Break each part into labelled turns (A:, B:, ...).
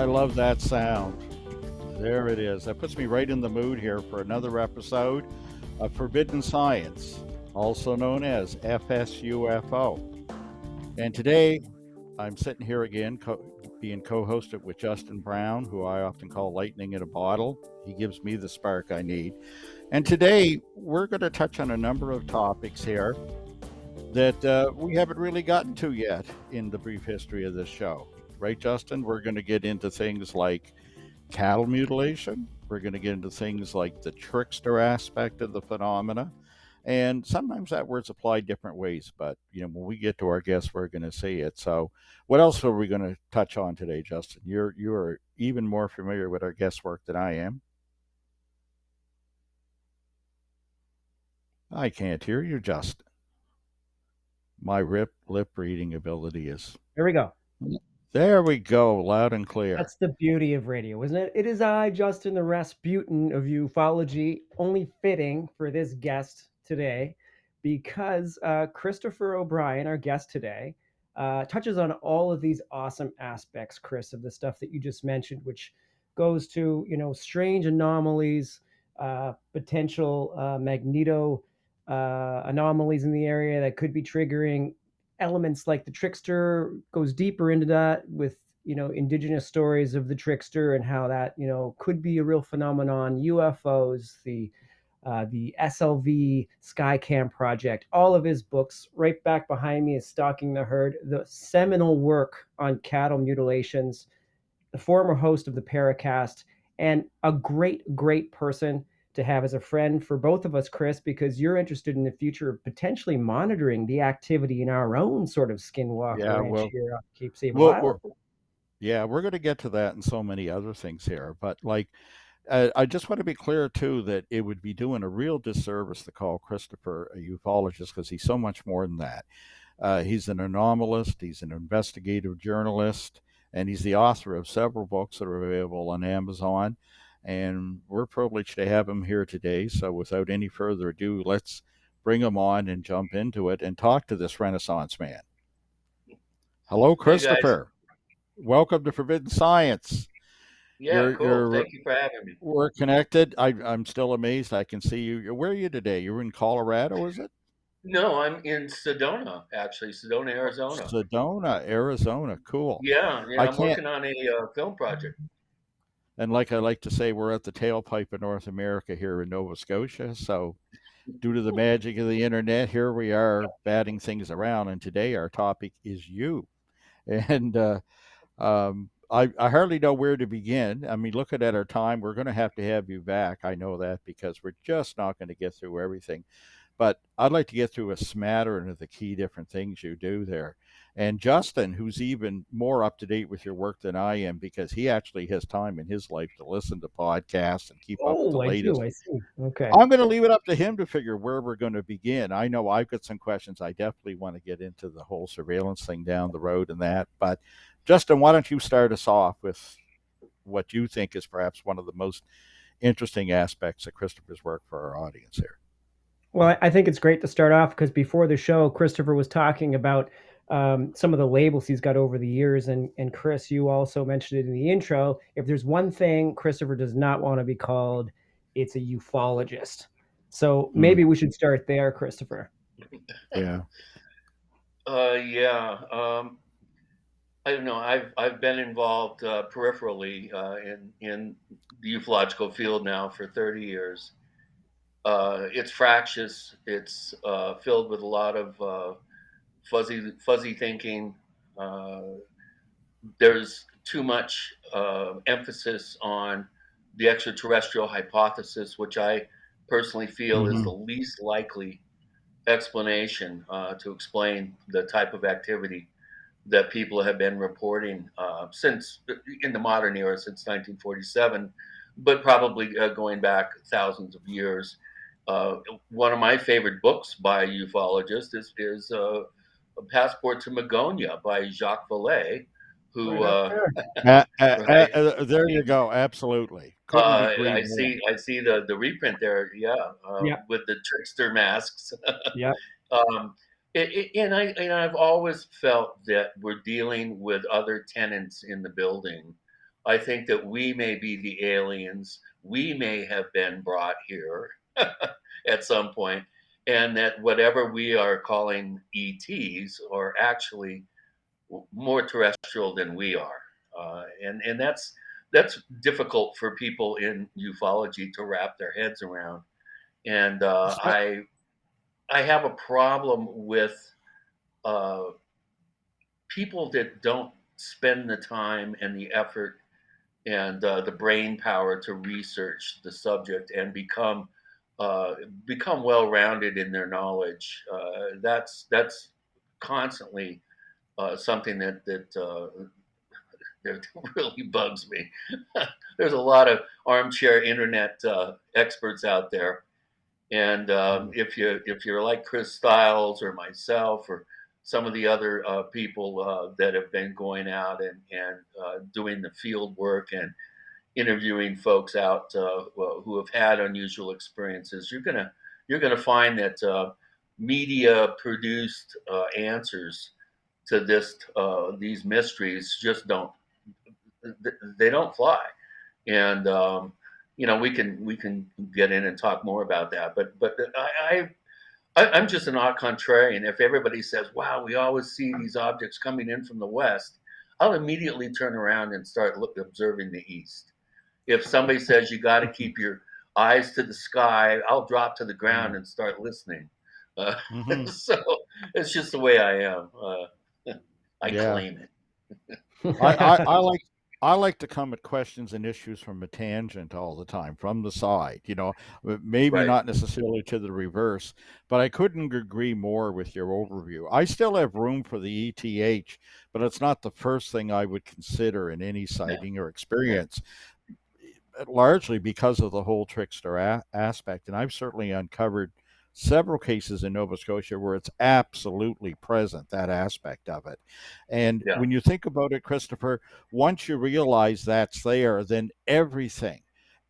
A: I love that sound. There it is. That puts me right in the mood here for another episode of Forbidden Science, also known as FSUFO. And today I'm sitting here again, being co hosted with Justin Brown, who I often call lightning in a bottle. He gives me the spark I need. And today we're going to touch on a number of topics here that we haven't really gotten to yet in the brief history of this show. Right, Justin? We're going to get into things like cattle mutilation. We're going to get into things like the trickster aspect of the phenomena. And sometimes that word's applied different ways, but when we get to our guests, we're going to see it. So, what else are we going to touch on today, Justin? You are even more familiar with our guest work than I am. I can't hear you, Justin. My lip reading ability is.
B: There we go.
A: There we go, loud and clear.
B: That's the beauty of radio, isn't it? It is I, Justin the Rasputin of ufology, only fitting for this guest today because Christopher O'Brien, our guest today, touches on all of these awesome aspects, Chris, of the stuff that you just mentioned, which goes to, strange anomalies, potential magneto anomalies in the area that could be triggering elements like the trickster, goes deeper into that with indigenous stories of the trickster and how that could be a real phenomenon, UFOs, the SLV Skycam project. All of his books right back behind me is Stalking the Herd, the seminal work on cattle mutilations, the former host of the Paracast, and a great person to have as a friend for both of us, Chris, because you're interested in the future of potentially monitoring the activity in our own sort of Skinwalker
A: Yeah,
B: Ranch
A: well,
B: here on Cape Sable
A: we'll, we're,
B: Island.
A: yeah, we're going to get to that and so many other things here. But I just want to be clear too that it would be doing a real disservice to call Christopher a ufologist because he's so much more than that. He's an anomalist, he's an investigative journalist, and he's the author of several books that are available on Amazon. And we're privileged to have him here today. So, without any further ado, let's bring him on and jump into it and talk to this Renaissance man. Hello,
C: Hey guys.
A: Christopher. Welcome to Forbidden Science.
C: Yeah, cool.
A: You're
C: Thank you for having me.
A: we're connected. I'm still amazed. I can see you. Where are you today? You're in Colorado, is it?
C: No, I'm in Sedona, actually, Sedona, Arizona.
A: Sedona, Arizona. Cool.
C: Yeah,
A: I
C: I'm
A: can't.
C: working on a film project.
A: And like I like to say, we're at the tailpipe of North America here in Nova Scotia. So, due to the magic of the internet, here we are batting things around. And today our topic is you. And I hardly know where to begin. I mean, looking at our time, we're going to have you back. I know that because we're just not going to get through everything. But I'd like to get through a smattering of the key different things you do there. And Justin, who's even more up to date with your work than I am, because he actually has time in his life to listen to podcasts and keep up with the
B: Oh, I do.
A: latest.
B: I see. Okay.
A: I'm going to leave it up to him to figure where we're going to begin. I know I've got some questions. I definitely want to get into the whole surveillance thing down the road and that. But Justin, why don't you start us off with what you think is perhaps one of the most interesting aspects of Christopher's work for our audience here?
B: Well, I think it's great to start off because before the show, Christopher was talking about some of the labels he's got over the years. And Chris, you also mentioned it in the intro. If there's one thing Christopher does not want to be called, it's a ufologist. So
A: Mm,
B: maybe we should start there, Christopher.
A: yeah.
C: Yeah. I don't know. I've been involved peripherally in the ufological field now for 30 years. It's fractious. It's filled with a lot of fuzzy thinking. Uh, there's too much emphasis on the extraterrestrial hypothesis, which I personally feel is the
A: Hmm.
C: least likely explanation to explain the type of activity that people have been reporting since in the modern era, since 1947, but probably going back thousands of years. One of my favorite books by a ufologist is A Passport to Magonia by Jacques Vallée, who
B: Right up there.
C: right.
A: There you go. Absolutely. Couldn't agree more.
C: I see the reprint there. Yeah,
B: Yep.
C: with the trickster masks.
B: Yep.
C: um, I've always felt that we're dealing with other tenants in the building, I think that we may be the aliens. We may have been brought here at some point, and that whatever we are calling ETs are actually more terrestrial than we are, and that's difficult for people in ufology to wrap their heads around. And I have a problem with uh, people that don't spend the time and the effort and the brain power to research the subject and uh, become well rounded in their knowledge. That's constantly something that really bugs me. There's a lot of armchair internet experts out there, and if you're like Chris Stiles or myself or some of the other people that have been going out and doing the field work and interviewing folks out who have had unusual experiences, you're gonna find that media produced answers to these mysteries just don't they don't fly. And we can get in and talk more about that. But I'm just an odd contrarian. If everybody says, "Wow, we always see these objects coming in from the west," I'll immediately turn around and start observing the east. If somebody says you got to keep your eyes to the sky, I'll drop to the ground and start listening. Uh,
A: Mm-hmm.
C: so it's just the way I am. I
A: Yeah.
C: claim it.
A: I like I like to come at questions and issues from a tangent all the time, from the side, maybe
C: Right.
A: not necessarily to the reverse, but I couldn't agree more with your overview. I still have room for the ETH, but it's not the first thing I would consider in any
C: Yeah.
A: sighting or
C: Yeah.
A: experience, largely because of the whole trickster aspect. And I've certainly uncovered several cases in Nova Scotia where it's absolutely present, that aspect of it. And
C: Yeah.
A: when you think about it, Christopher, once you realize that's there, then everything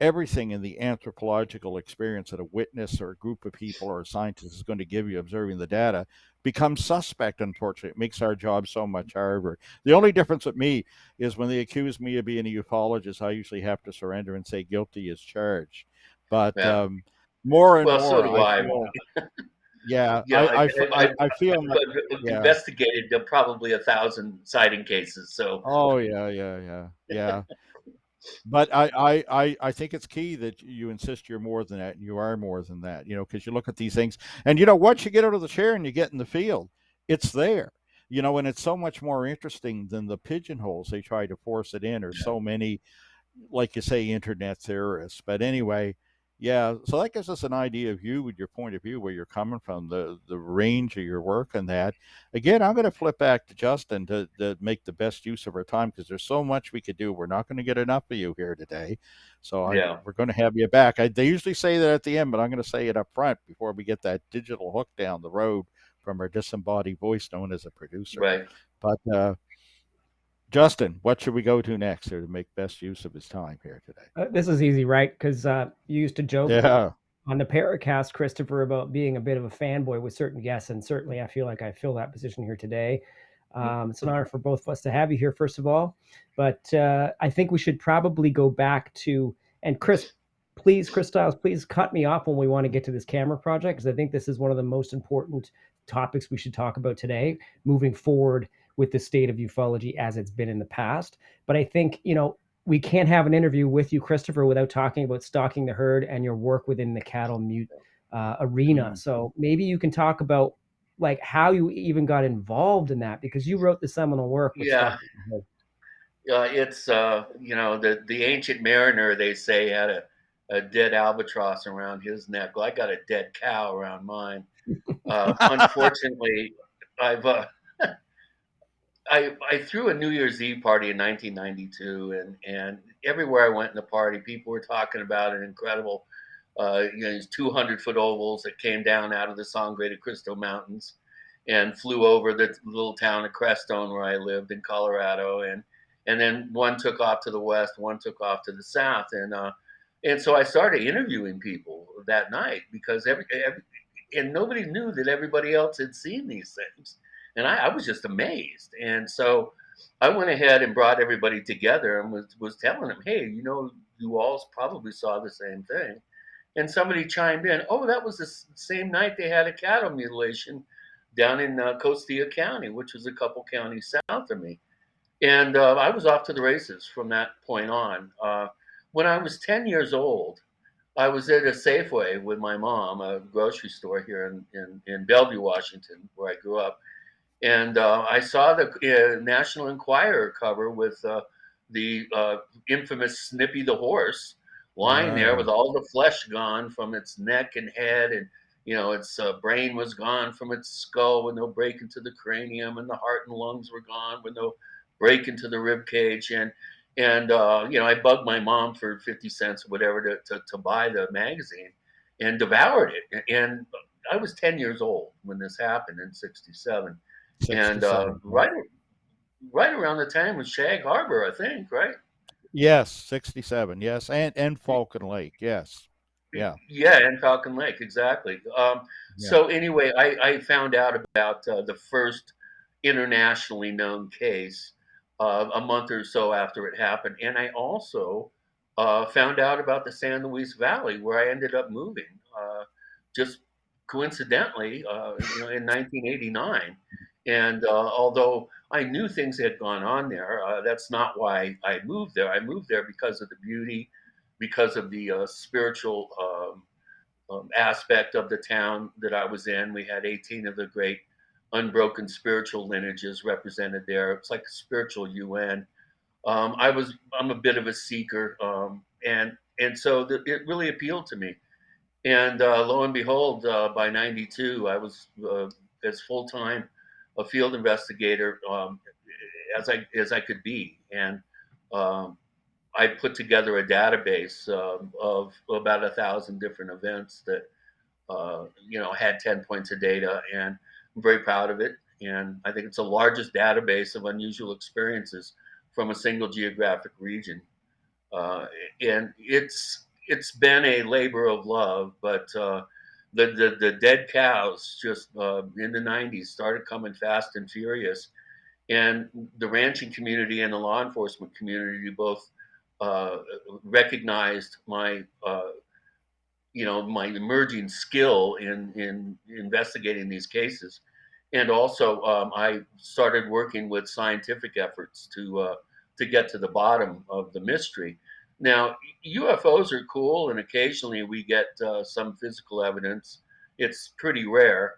A: in the anthropological experience that a witness or a group of people or a scientist is going to give you observing the data becomes suspect. Unfortunately, it makes our job so much harder. The only difference with me is when they accuse me of being a ufologist, I usually have to surrender and say guilty as charged. But
C: Yeah.
A: more and
C: Well, so
A: more,
C: do
A: I
C: I.
A: feel, yeah,
C: Yeah,
A: I feel,
C: I've
A: yeah,
C: investigated probably 1,000 sighting cases. So
A: oh yeah, yeah, yeah, yeah. But I think it's key that you insist you're more than that and you are more than that, because you look at these things and, once you get out of the chair and you get in the field, it's there, and it's so much more interesting than the pigeonholes they try to force it in, or
C: yeah,
A: so many, like you say, internet theorists. But anyway, yeah. So that gives us an idea of you, with your point of view, where you're coming from, the range of your work, and that. Again, I'm going to flip back to Justin to make the best use of our time, because there's so much we could do. We're not going to get enough of you here today, so
C: yeah,
A: we're going to have you back. They usually say that at the end, but I'm going to say it up front before we get that digital hook down the road from our disembodied voice known as a producer.
C: right.
A: But Justin, what should we go to next here to make best use of his time here today?
B: This is easy, right? Because you used to joke
A: Yeah.
B: on the Paracast, Christopher, about being a bit of a fanboy with certain guests, and certainly I feel like I fill that position here today. It's an honor for both of us to have you here, first of all. But I think we should probably go back to, and Chris Stiles, please cut me off when we want to get to this camera project, because I think this is one of the most important topics we should talk about today, moving forward with the state of ufology as it's been in the past. But I think, we can't have an interview with you, Christopher, without talking about stalking the herd and your work within the cattle mute arena.
A: Mm.
B: So maybe you can talk about like how you even got involved in that, because you wrote the seminal work with
C: Yeah,
B: stalking the herd.
C: it's the ancient mariner, they say, had a dead albatross around his neck. Well, I got a dead cow around mine. Unfortunately, I've I threw a New Year's Eve party in 1992, and everywhere I went in the party, people were talking about an incredible, these 200-foot ovals that came down out of the Sangre de Cristo Mountains and flew over the little town of Crestone where I lived in Colorado, and then one took off to the west, one took off to the south, and so I started interviewing people that night because and nobody knew that everybody else had seen these things, and I was just amazed. And so I went ahead and brought everybody together and was telling them, hey, you all probably saw the same thing. And somebody chimed in, oh, that was the same night they had a cattle mutilation down in Costilla County, which was a couple counties south of me. And I was off to the races from that point on. When I was 10 years old, I was at a Safeway with my mom, a grocery store here in Bellevue, Washington, where I grew up. And I saw the National Enquirer cover with the infamous Snippy the horse lying there with
A: Right.
C: all the flesh gone from its neck and head, and its brain was gone from its skull with no break into the cranium, and the heart and lungs were gone with no break into the rib cage, and I bugged my mom for 50 cents or whatever to buy the magazine, and devoured it. And I was 10 years old when this happened in '67, and
A: 67.
C: right around the time was Shag Harbor, I think, right?
A: Yes, 67. Yes, and Falcon Lake. Yes. Yeah.
C: Yeah, and Falcon Lake, exactly.
A: Yeah.
C: So anyway, I found out about the first internationally known case a month or so after it happened, and I also found out about the San Luis Valley, where I ended up moving, just coincidentally, in 1989. And although I knew things had gone on there, that's not why I moved there. I moved there because of the beauty, because of the spiritual aspect of the town that I was in. We had 18 of the great unbroken spiritual lineages represented there. It's like a spiritual UN. I'm a bit of a seeker, and so it really appealed to me. And lo and behold, by '92, I was as full time a field investigator as I could be, and um, I put together a database of about 1,000 different events that had 10 points of data, and I'm very proud of it. And I think it's the largest database of unusual experiences from a single geographic region. Uh, and it's been a labor of love, but the dead cows just in the '90s started coming fast and furious, and the ranching community and the law enforcement community both uh, recognized my emerging skill in investigating these cases, and also I started working with scientific efforts to get to the bottom of the mystery. Now, UFOs are cool, and occasionally we get some physical evidence. It's pretty rare,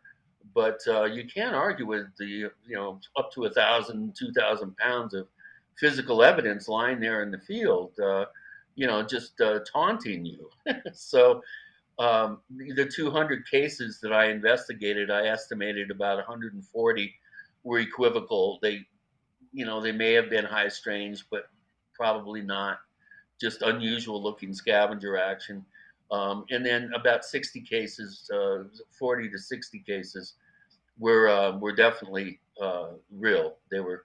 C: but you can't argue with the up to 1,000, 2,000 pounds of physical evidence lying there in the field, just taunting you. So the 200 cases that I investigated, I estimated about 140 were equivocal. They may have been high strange, but probably not. Just unusual looking scavenger action. And then about 60 cases, 40 to 60 cases, were definitely real. They were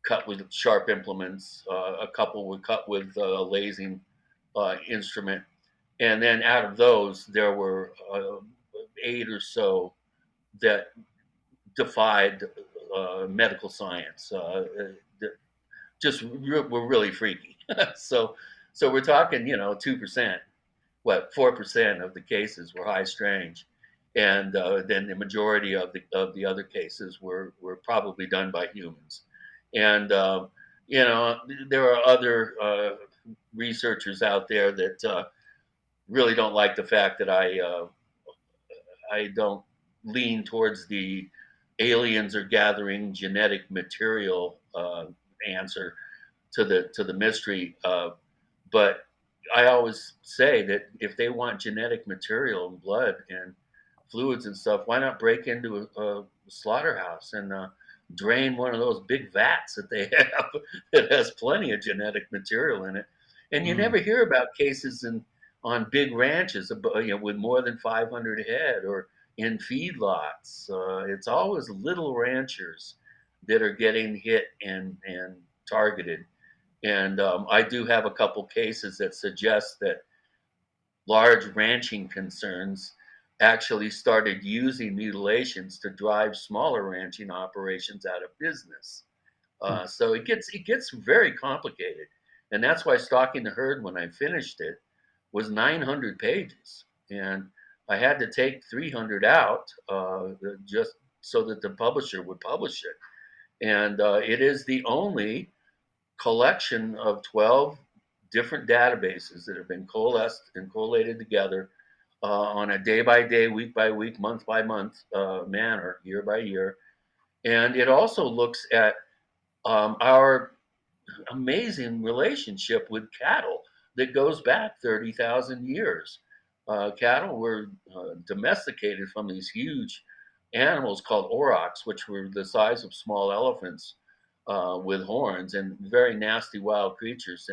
C: cut with sharp implements. A couple were cut with a lasing instrument, and then out of those, there were 8 or so that defied medical science. Just were really freaky. so, so we're talking, 2%. What 4% of the cases were high strange, and then the majority of the other cases were probably done by humans. And you know, there are other researchers out there that really don't like the fact that I don't lean towards the aliens are gathering genetic material answer to the mystery. But I always say that if they want genetic material and blood and fluids and stuff, why not break into a slaughterhouse and drain one of those big vats that they have that has plenty of genetic material in it? And you
A: Mm.
C: never hear about cases on big ranches, with more than 500 head or in feedlots. It's always little ranchers that are getting hit and targeted. And I do have a couple cases that suggest that large ranching concerns actually started using mutilations to drive smaller ranching operations out of business. So it gets very complicated, and that's why Stalking the Herd, when I finished it, was 900 pages, and I had to take 300 out just so that the publisher would publish it. And it is the only collection of 12 different databases that have been coalesced and collated together on a day by day, week by week, month by month manner, year by year. And it also looks at our amazing relationship with cattle that goes back 30,000 years. Cattle were domesticated from these huge animals called aurochs, which were the size of small elephants with horns, and very nasty wild creatures.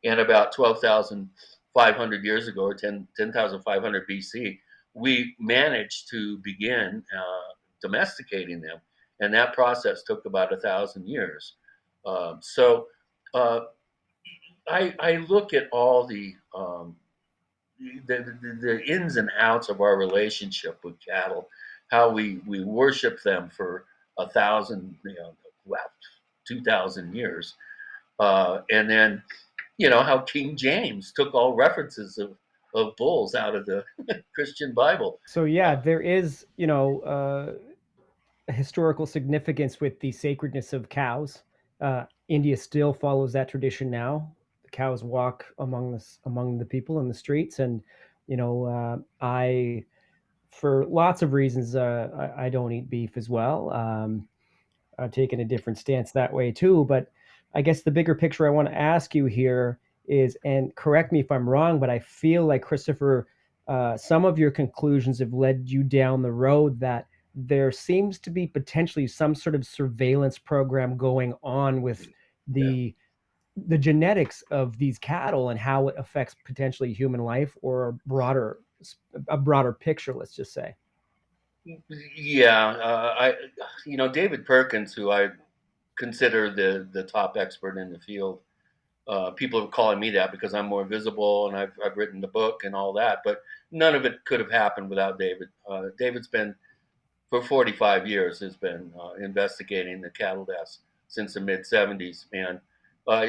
C: And about 12,500 years ago, or 10,500 BC, we managed to begin domesticating them. And that process took about 1,000 years. So uh, I look at all the ins and outs of our relationship with cattle, how we worship them for 1,000, well, 2,000 years, and then how King James took all references of bulls out of the Christian Bible.
B: So yeah, there is, a historical significance with the sacredness of cows. India still follows that tradition now. The cows walk among the people in the streets, and I, for lots of reasons, I don't eat beef as well. I've taken a different stance that way too. But I guess the bigger picture I want to ask you here is, and correct me if I'm wrong, but I feel like, Christopher, some of your conclusions have led you down the road that there seems to be potentially some sort of surveillance program going on with
C: Yeah.
B: the genetics of these cattle and how it affects potentially human life, or a broader picture, let's just say.
C: Yeah, David Perkins, who I consider the top expert in the field. People are calling me that because I'm more visible and I've written the book and all that, but none of it could have happened without David. David's been, for 45 years, has been investigating the cattle deaths since the mid 70s. And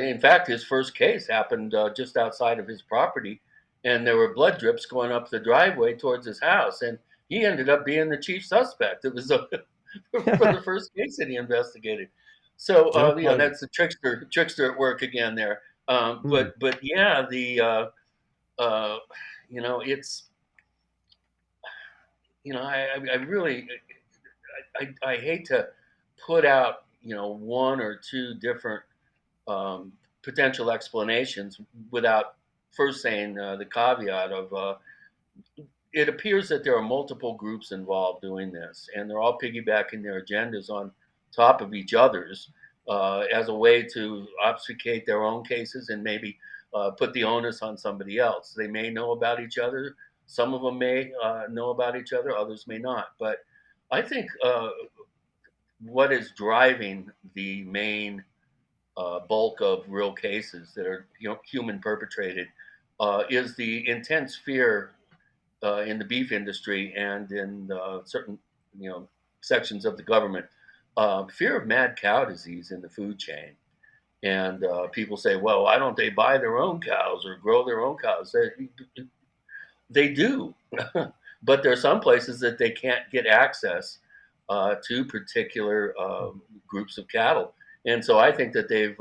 C: in fact, his first case happened just outside of his property, and there were blood drips going up the driveway towards his house. And he ended up being the chief suspect. It was for the first case that he investigated. So
A: No kidding.
C: that's the trickster at work again there.
B: Hmm.
C: But yeah, uh, it's I really I hate to put out one or two different um, potential explanations without first saying the caveat of it appears that there are multiple groups involved doing this, and they're all piggybacking their agendas on top of each other's as a way to obfuscate their own cases and maybe put the onus on somebody else. They may know about each other. Some of them may know about each other. Others may not. But I think what is driving the main bulk of real cases that are human perpetrated is the intense fear in the beef industry and in certain sections of the government, fear of mad cow disease in the food chain. And people say, well, why don't they buy their own cows or grow their own cows? They do, but there are some places that they can't get access to particular groups of cattle, and so I think that they've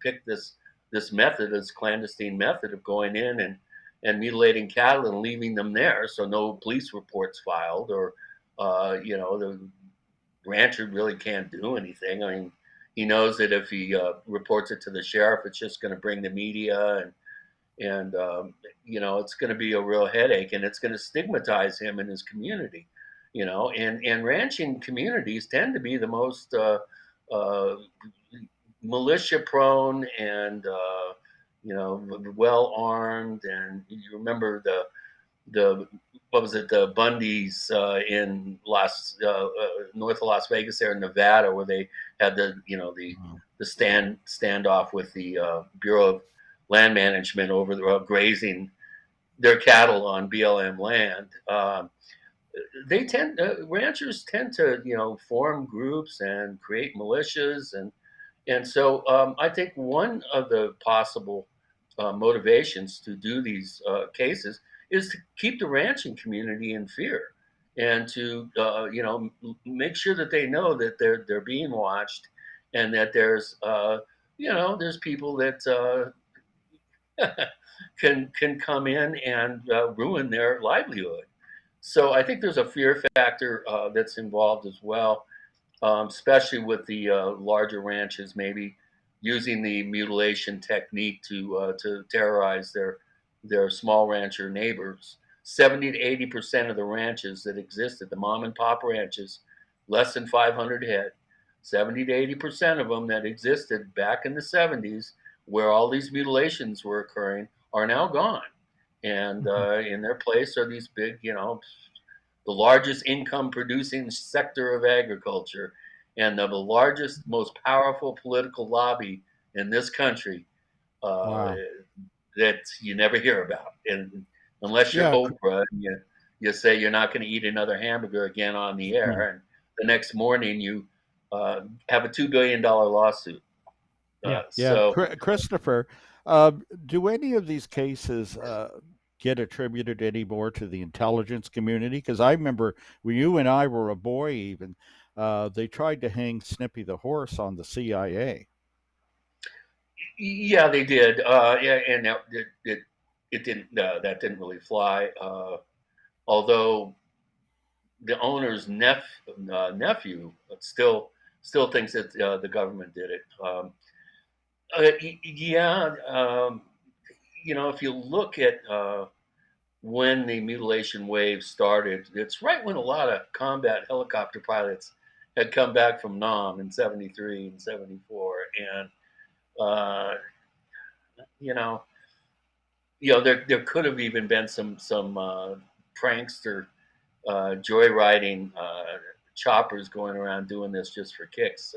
C: picked this method, this clandestine method of going in and mutilating cattle and leaving them there, so no police reports filed, or the rancher really can't do anything. I mean, he knows that if he reports it to the sheriff, it's just going to bring the media and it's going to be a real headache, and it's going to stigmatize him and his community. And ranching communities tend to be the most uh, militia prone and well armed. And you remember the what was it, the Bundys in north of Las Vegas there in Nevada, where they had the standoff with the Bureau of Land Management over the grazing their cattle on BLM land. Ranchers tend to form groups and create militias, And so I think one of the possible motivations to do these cases is to keep the ranching community in fear and to make sure that they know that they're being watched, and that there's there's people that can come in and ruin their livelihood. So I think there's a fear factor that's involved as well, especially with the larger ranches, maybe using the mutilation technique to terrorize their small rancher neighbors. 70 to 80% of the ranches that existed, the mom and pop ranches, less than 500 head, 70 to 80% of them that existed back in the 70s, where all these mutilations were occurring, are now gone. And in their place are these big, the largest income producing sector of agriculture, and the largest, most powerful political lobby in this country, uh,
A: Wow.
C: that you never hear about. And unless you're
A: Yeah.
C: Oprah, you say you're not going to eat another hamburger again on the air, and the next morning you have a $2 billion lawsuit.
B: Yeah.
A: Yeah,
C: So
A: Christopher, do any of these cases get attributed anymore to the intelligence community? Because I remember when you and I were a boy, even they tried to hang Snippy the horse on the CIA.
C: yeah, they did. Yeah, and it didn't. That didn't really fly. Although the owner's nephew still thinks that the government did it. Yeah, if you look at when the mutilation wave started, it's right when a lot of combat helicopter pilots had come back from Nam in '73 and '74, and uh, you know, there could have even been some prankster joyriding choppers going around doing this just for kicks,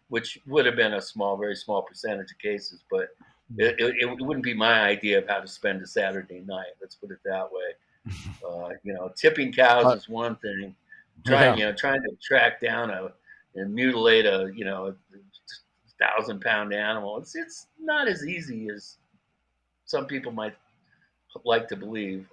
C: which would have been a very small percentage of cases, but it wouldn't be my idea of how to spend a Saturday night. Let's put it that way. Tipping cows
A: Uh,
C: is one thing. Trying,
A: yeah.
C: you know, trying to track down and mutilate a 1,000-pound animal. It's not as easy as some people might like to believe.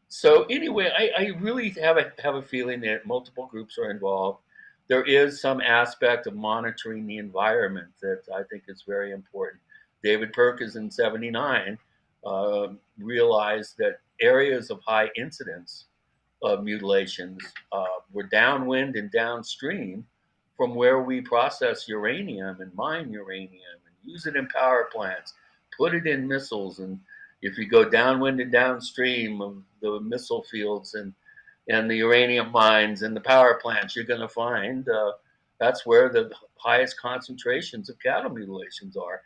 C: So anyway, I really have a feeling that multiple groups are involved. There is some aspect of monitoring the environment that I think is very important. David Perkins in '79 realized that areas of high incidence of mutilations were downwind and downstream from where we process uranium and mine uranium and use it in power plants, put it in missiles. And if you go downwind and downstream of the missile fields and the uranium mines and the power plants, you're going to find that's where the highest concentrations of cattle mutilations are.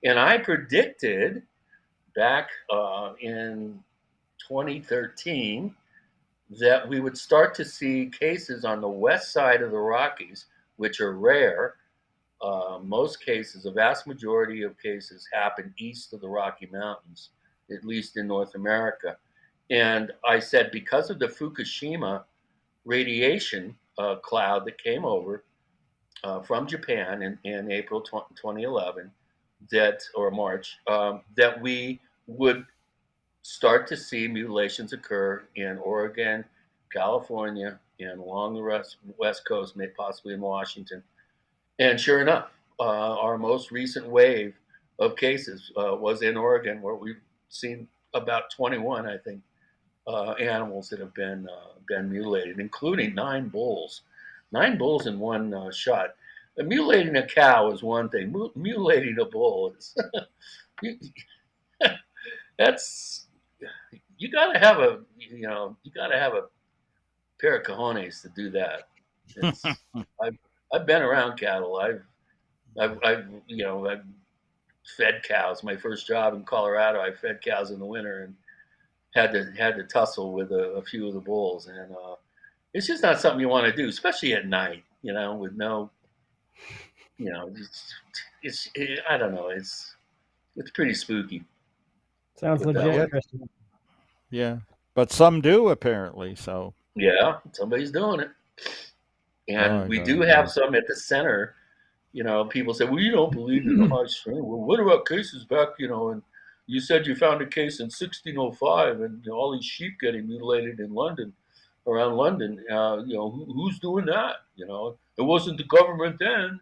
C: And I predicted back in 2013 that we would start to see cases on the west side of the Rockies, which are rare. Most cases, a vast majority of cases, happen east of the Rocky Mountains, at least in North America. And I said, because of the Fukushima radiation cloud that came over from Japan in April 2011, or March, that we would start to see mutilations occur in Oregon, California, and along the West Coast, maybe possibly in Washington. And sure enough, our most recent wave of cases was in Oregon, where we've seen about 21, I think, animals that have been mutilated, including 9 bulls. 9 bulls in one shot. Mutilating a cow is one thing. Mutilating a bull is that's you got to have a pair of cojones to do that. It's I've been around cattle. I've fed cows. My first job in Colorado, I fed cows in the winter and had to tussle with a few of the bulls, and it's just not something you want to do, especially at night. With no, I don't know. It's pretty spooky.
B: Sounds
C: Put that
B: legit,
C: way.
A: Yeah.
B: Christian.
A: Yeah. But some do apparently. So.
C: Yeah, somebody's doing it,
A: Oh
C: and
A: my
C: we
A: God.
C: do have
A: Yeah.
C: some at the center People say, well, you don't believe in the high strain. Well, what about cases back, and you said you found a case in 1605 and all these sheep getting mutilated in London, around London. Who's doing that? It wasn't the government then.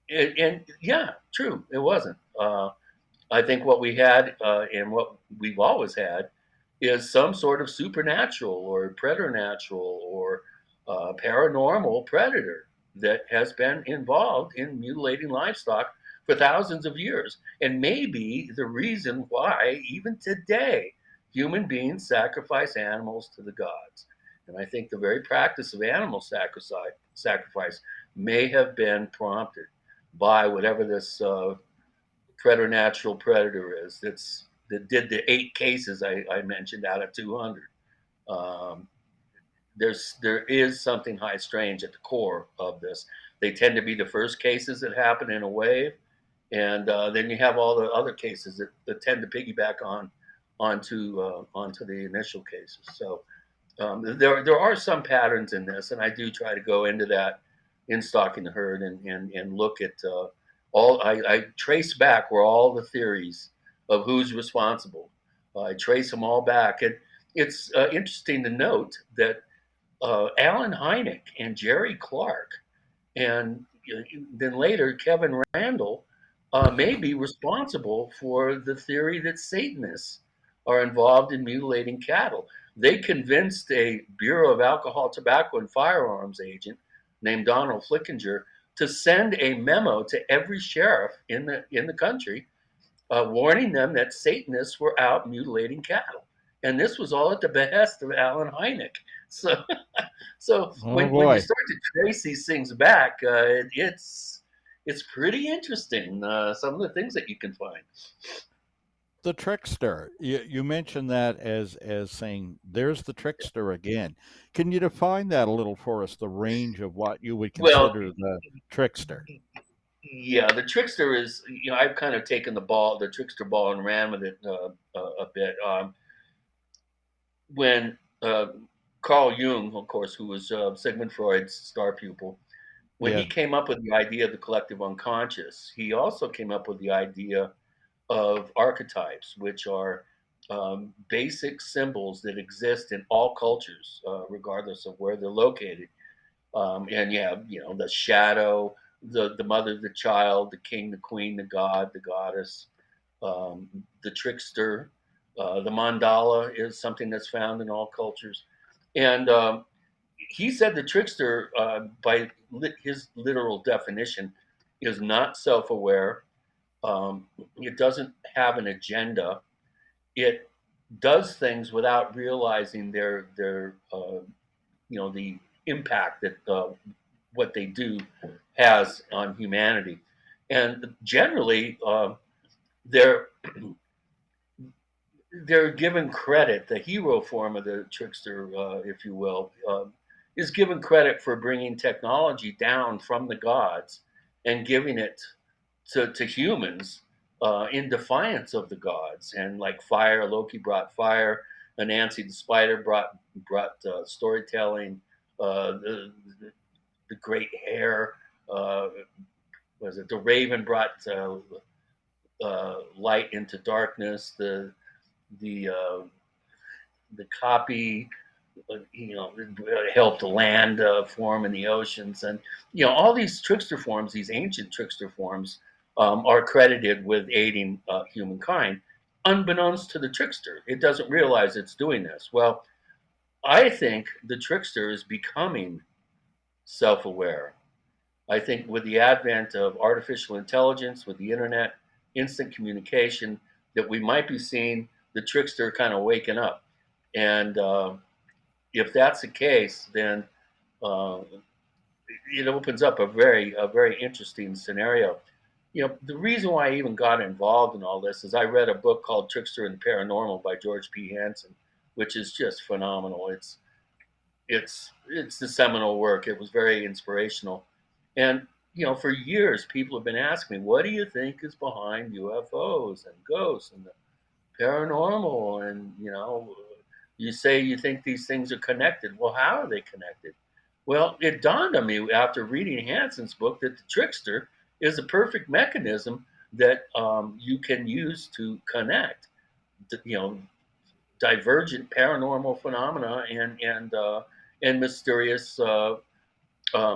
C: And yeah, true, it wasn't. I think what we had and what we've always had is some sort of supernatural or preternatural or paranormal predator that has been involved in mutilating livestock for thousands of years. And maybe the reason why, even today, human beings sacrifice animals to the gods. And I think the very practice of animal sacrifice may have been prompted by whatever this preternatural predator is that did the 8 cases I mentioned out of 200. Um, there is something high strange at the core of this. They tend to be the first cases that happen in a wave, and then you have all the other cases that tend to piggyback onto the initial cases. So there are some patterns in this, and I do try to go into that in Stalking the Herd and look at all. I trace back where all the theories of who's responsible. I trace them all back, and it's interesting to note that Alan Hynek and Jerry Clark, and then later Kevin Randall, may be responsible for the theory that Satanists are involved in mutilating cattle. They convinced a Bureau of Alcohol, Tobacco, and Firearms agent named Donald Flickinger to send a memo to every sheriff in the country, warning them that Satanists were out mutilating cattle. And this was all at the behest of Alan Hynek. So, so
A: Oh
C: when you
A: boy.
C: start to trace these things back, it's pretty interesting. Some of the things that you can find.
A: The trickster. You mentioned that as saying there's the trickster again. Can you define that a little for us? The range of what you would
C: Well,
A: consider the trickster.
C: yeah, the trickster is. I've kind of taken the trickster ball, and ran with it a bit. When Carl Jung, of course, who was Sigmund Freud's star pupil, when he
A: Yeah.
C: came up with the idea of the collective unconscious, he also came up with the idea of archetypes, which are basic symbols that exist in all cultures, regardless of where they're located. And you have, the shadow, the mother, the child, the king, the queen, the god, the goddess, the trickster. The mandala is something that's found in all cultures. And he said the trickster, by his literal definition, is not self aware. It doesn't have an agenda. It does things without realizing the impact that what they do has on humanity. And generally, they're they're given credit. The hero form of the trickster, if you will, is given credit for bringing technology down from the gods and giving it to humans in defiance of the gods. And like fire, Loki brought fire. Anansi the spider brought storytelling. The great hair. Was it the raven brought light into darkness? The the copy, helped the land form in the oceans, and all these trickster forms, these ancient trickster forms, are credited with aiding humankind, unbeknownst to the trickster. It doesn't realize it's doing this. Well, I think the trickster is becoming self-aware. I think with the advent of artificial intelligence, with the internet, instant communication, that we might be seeing the trickster kind of waking up. And if that's the case, then uh, it opens up a very interesting scenario. The reason why I even got involved in all this is I read a book called Trickster and the Paranormal by George P. Hansen, which is just phenomenal. It's the seminal work. It was very inspirational, and for years people have been asking me, "What do you think is behind UFOs and ghosts and the paranormal?" And you say you think these things are connected. Well, how are they connected? Well, it dawned on me after reading Hansen's book that the trickster is a perfect mechanism that you can use to connect, you know, divergent paranormal phenomena and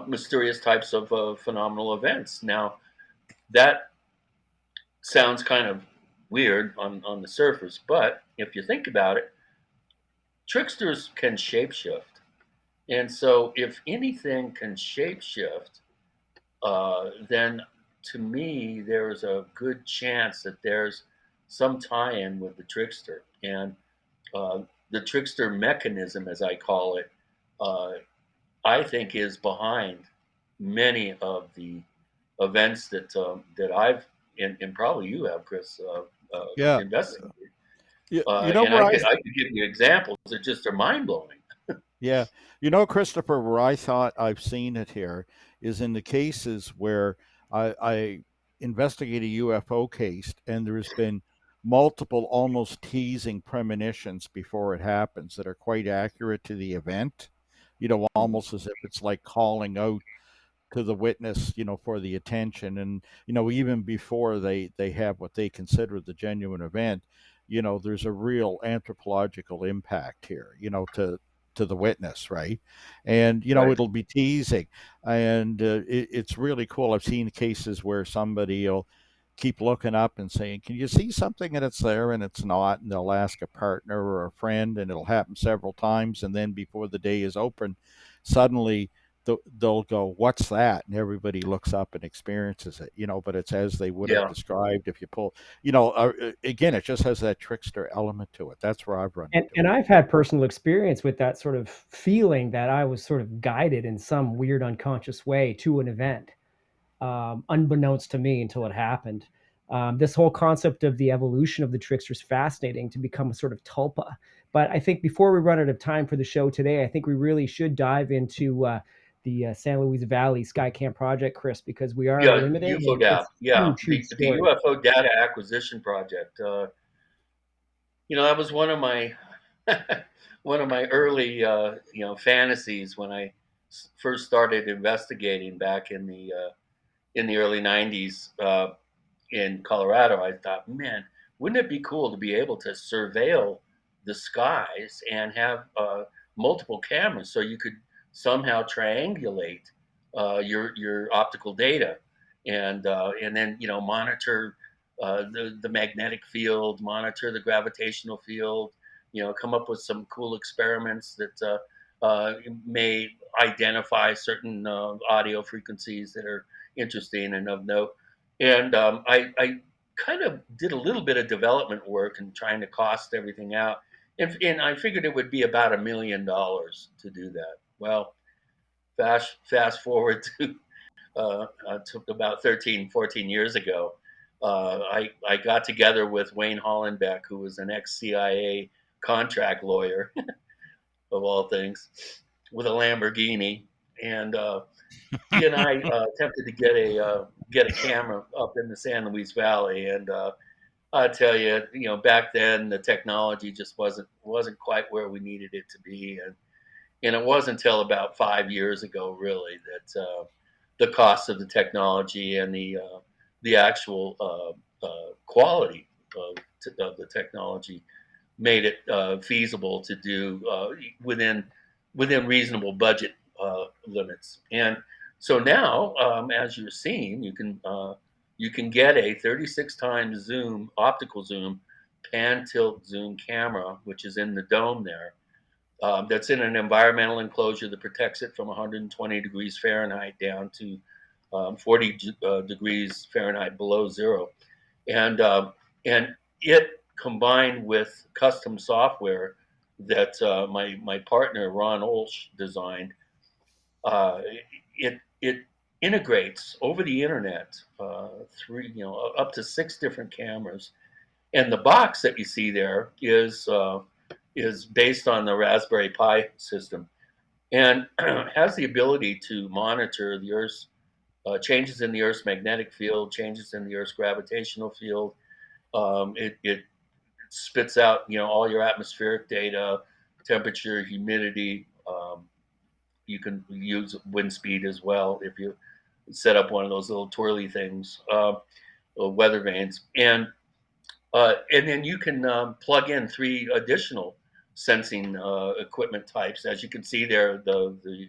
C: mysterious types of phenomenal events. Now, that sounds kind of weird on the surface, but if you think about it, tricksters can shapeshift. And so, if anything can shapeshift, then to me, there's a good chance that there's some tie in with the trickster. And the trickster mechanism, as I call it, uh, I think is behind many of the events that I've and probably you have, Chris,
A: Yeah.
C: investigated.
A: You know
C: And
A: where
C: I could give you examples that just are mind blowing.
A: yeah, Christopher, where I thought I've seen it here is in the cases where I investigate a UFO case and there's been multiple almost teasing premonitions before it happens that are quite accurate to the event. Almost as if it's like calling out to the witness, for the attention. And, even before they have what they consider the genuine event, there's a real anthropological impact here, to the witness, right? And,
C: Right.
A: it'll be teasing. And it's really cool. I've seen cases where somebody will keep looking up and saying, "Can you see something?" And it's there and it's not. And they'll ask a partner or a friend, and it'll happen several times. And then before the day is open, suddenly they'll go, "What's that?" And everybody looks up and experiences it, but it's as they would have
C: Yeah.
A: described if you pull, again, it just has that trickster element to it. That's where I've run into
B: And
A: it.
B: I've had personal experience with that sort of feeling that I was sort of guided in some weird unconscious way to an event, unbeknownst to me until it happened. This whole concept of the evolution of the trickster is fascinating to become a sort of tulpa. But I think before we run out of time for the show today, I think we really should dive into the San Luis Valley Skycam project, Chris, because we are
C: Yeah.
B: limited
C: UFO
B: and
C: data.
B: it's a
C: Yeah.
B: huge, huge
C: The
B: story.
C: UFO data acquisition project. That was one of my one of my early fantasies when I first started investigating back in the early '90s in Colorado. I thought, man, wouldn't it be cool to be able to surveil the skies and have multiple cameras so you could somehow triangulate your optical data and then monitor the magnetic field, monitor the gravitational field, come up with some cool experiments that may identify certain audio frequencies that are interesting and of note. And I kind of did a little bit of development work and trying to cost everything out. And I figured it would be about $1 million to do that. Well, fast forward to took about 13, 14 years ago. I got together with Wayne Hollenbeck, who was an ex-CIA contract lawyer, of all things, with a Lamborghini. And he and I attempted to get a camera up in the San Luis Valley. And I tell you, back then the technology just wasn't quite where we needed it to be. And it wasn't until about 5 years ago, really, that the cost of the technology and the actual quality of the technology made it feasible to do within reasonable budget limits. And so now, as you're seeing, you can get a 36 times zoom optical zoom pan tilt zoom camera, which is in the dome there, that's in an environmental enclosure that protects it from 120 degrees Fahrenheit down to 40 degrees Fahrenheit below zero. And it combined with custom software that my partner Ron Olsch designed, uh, it integrates over the internet three up to six different cameras, and the box that you see there is based on the Raspberry Pi system and has the ability to monitor the Earth's changes in the Earth's magnetic field, changes in the Earth's gravitational field. It spits out all your atmospheric data, temperature, humidity. You can use wind speed as well if you set up one of those little twirly things, weather vanes, and then you can plug in 3 additional sensing equipment types. As you can see there, the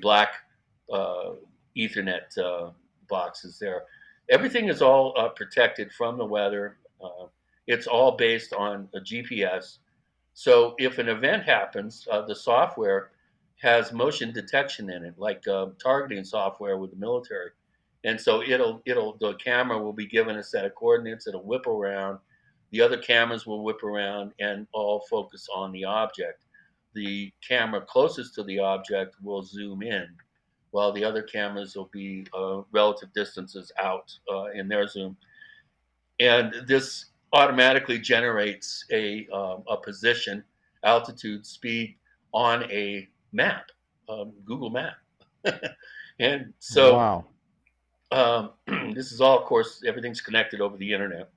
C: black uh, Ethernet boxes there. Everything is all protected from the weather. It's all based on a GPS. So if an event happens, the software has motion detection in it, like targeting software with the military. And so the camera will be given a set of coordinates. It'll whip around. The other cameras will whip around and all focus on the object. The camera closest to the object will zoom in, while the other cameras will be relative distances out in their zoom. And this automatically generates a position, altitude, speed on a map, Google Map. And so
A: Wow.
C: this is all, of course, everything's connected over the internet,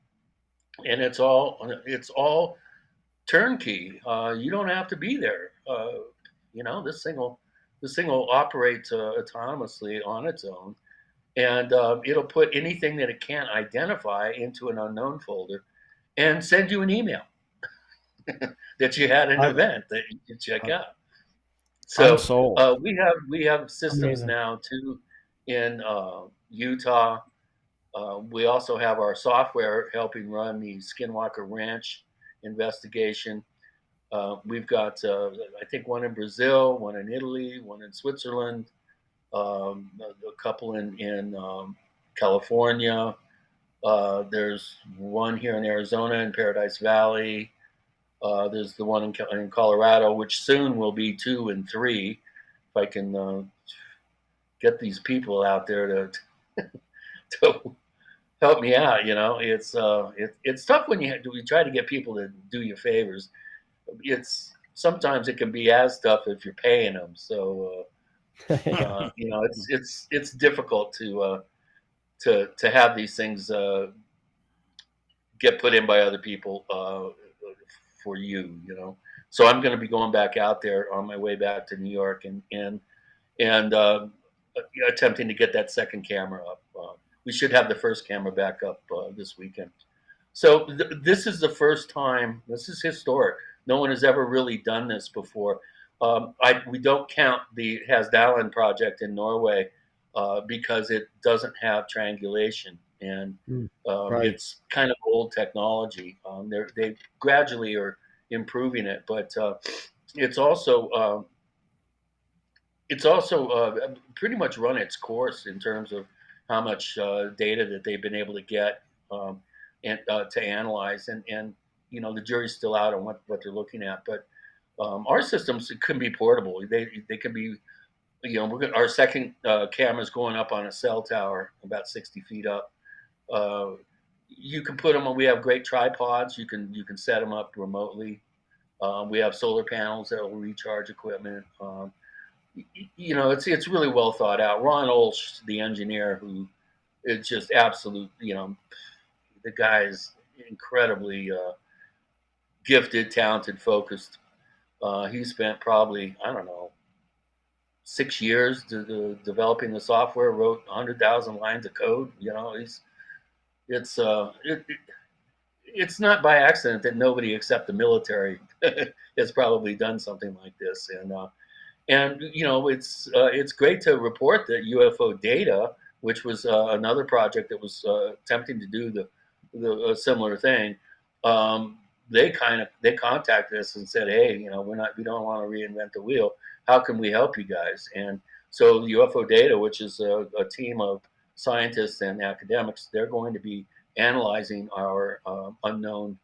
C: and it's all turnkey. You don't have to be there. This thing will operate autonomously on its own, and it'll put anything that it can't identify into an unknown folder and send you an email that you had an
A: I'm,
C: event that you can check out.
A: I'm
C: So
A: sold.
C: we have systems
B: Amazing.
C: now too in Utah. We also have our software helping run the Skinwalker Ranch investigation. We've got, I think, one in Brazil, one in Italy, one in Switzerland, a couple in California. There's one here in Arizona in Paradise Valley. There's the one in Colorado, which soon will be 2 and 3. If I can get these people out there to help me out, it's tough when we try to get people to do you favors. It's sometimes it can be as tough if you're paying them. So it's difficult to have these things get put in by other people for you. So I'm going to be going back out there on my way back to New York and attempting to get that second camera up. We should have the first camera back up this weekend. So this is the first time. This is historic. No one has ever really done this before. We don't count the Hasdalen project in Norway because it doesn't have triangulation, and
B: Mm.
A: Right.
C: it's kind of old technology. They gradually are improving it, but it's also uh, it's also pretty much run its course in terms of how much data that they've been able to get um, and to analyze, and the jury's still out on what they're looking at. But our systems can be portable. They can be. Our second camera's going up on a cell tower about 60 feet up. Uh, you can put them on. We have great tripods. You can set them up remotely. We have solar panels that will recharge equipment. It's really well thought out. Ron Olsch, the engineer, who is just absolute. The guy's incredibly gifted, talented, focused. He spent probably, I don't know, 6 years developing the software. Wrote 100,000 lines of code. It's uh, it, it, it's not by accident that nobody except the military has probably done something like this. And it's great to report that UFO data, which was another project that was attempting to do the similar thing. Um, they contacted us and said, hey, we don't want to reinvent the wheel. How can we help you guys? And so UFO data, which is a team of scientists and academics, they're going to be analyzing our unknown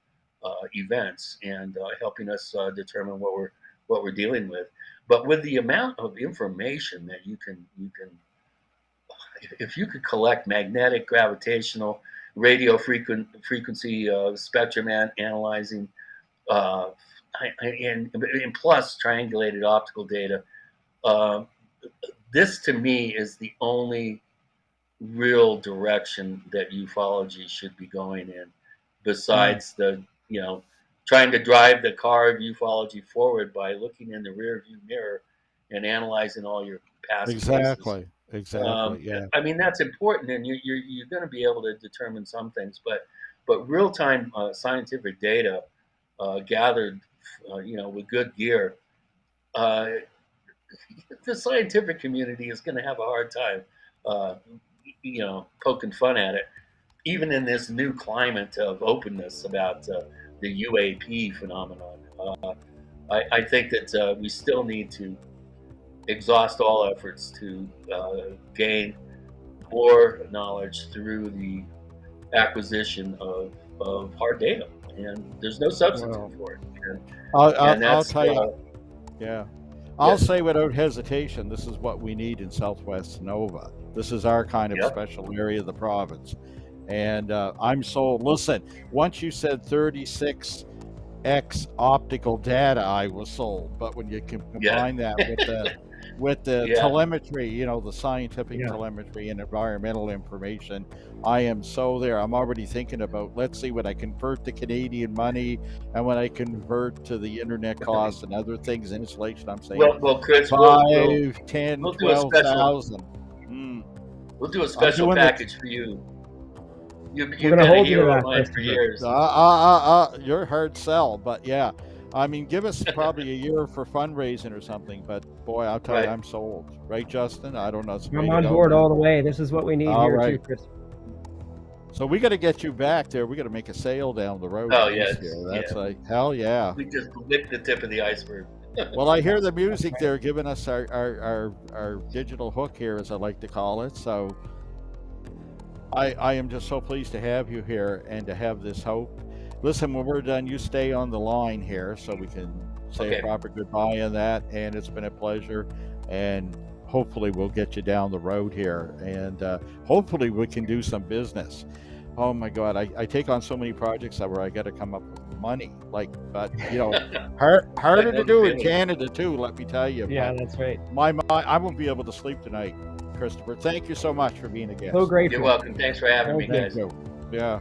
C: events and helping us determine what we're dealing with. But with the amount of information that you can, if you could collect magnetic, gravitational, radio frequency spectrum analyzing, uh, and plus triangulated optical data, uh, this to me is the only real direction that ufology should be going in,
A: Mm,
C: besides trying to drive the car of ufology forward by looking in the rear view mirror and analyzing all your past cases.
A: exactly. exactly. Yeah.
C: I mean, that's important, and you're going to be able to determine some things, but real time scientific data gathered, with good gear, uh, the scientific community is going to have a hard time, uh, poking fun at it, even in this new climate of openness about the UAP phenomenon. I think that we still need to exhaust all efforts to gain more knowledge through the acquisition of hard data, and there's no substitute
B: Well,
C: for it. And
A: I'll
C: that's
A: tell you. Yeah. I'll
C: yeah,
A: say without hesitation, this is what we need in Southwest Nova. This is our kind of
C: yeah,
A: special area of the province. And I'm sold. Listen, once you said 36X optical data, I was sold. But when you can
C: yeah,
A: combine that with the
C: yeah.
A: telemetry, the scientific
B: yeah.
A: telemetry and environmental information, I am so there. I'm already thinking about, let's see, when I convert to Canadian money and when I convert to the internet costs and other things, installation, I'm saying
C: Well, Chris, we'll
A: 5, 10,
C: we'll do a special
A: 12,000. Mm,
C: we'll do a
A: I'm
C: special
A: doing this.
C: package for you.
B: We're
C: You've
B: gonna
C: been a
B: hold you to
C: hero of
B: that,
C: mine for
B: Christopher.
C: years.
A: You're a hard sell, but yeah. I mean, give us probably a year for fundraising or something, but boy, I'll tell you,
C: Right.
A: I'm sold. Right, Justin? I don't know. It's
B: I'm
A: way to
B: on
A: go,
B: board
A: man.
B: all the way. This is what we need
A: All
B: here too,
A: right.
B: Christopher.
A: So we got to get you back there. We got to make a sail down the road
C: Oh
A: at
C: yeah,
A: least here. That's
C: yeah.
A: like, hell yeah.
C: We just licked the tip of the iceberg.
A: Well, I hear the music there giving us our digital hook here, as I like to call it. So I am just so pleased to have you here and to have this hope. Listen, when we're done, you stay on the line here so we can say a
C: Okay.
A: proper goodbye on that. And it's been a pleasure. And hopefully we'll get you down the road here. And hopefully we can do some business. Oh my God, I take on so many projects where I got to come up with money. But harder
C: I
A: to
C: know the
A: do in
C: feeling.
A: Canada too, let me tell you.
B: Yeah,
A: But
B: that's right.
A: my mind, I won't be able to sleep tonight, Christopher. Thank you so much for being a guest.
B: So grateful.
C: You're welcome. Thanks for having me,
A: Thank
C: guys.
A: you. Yeah.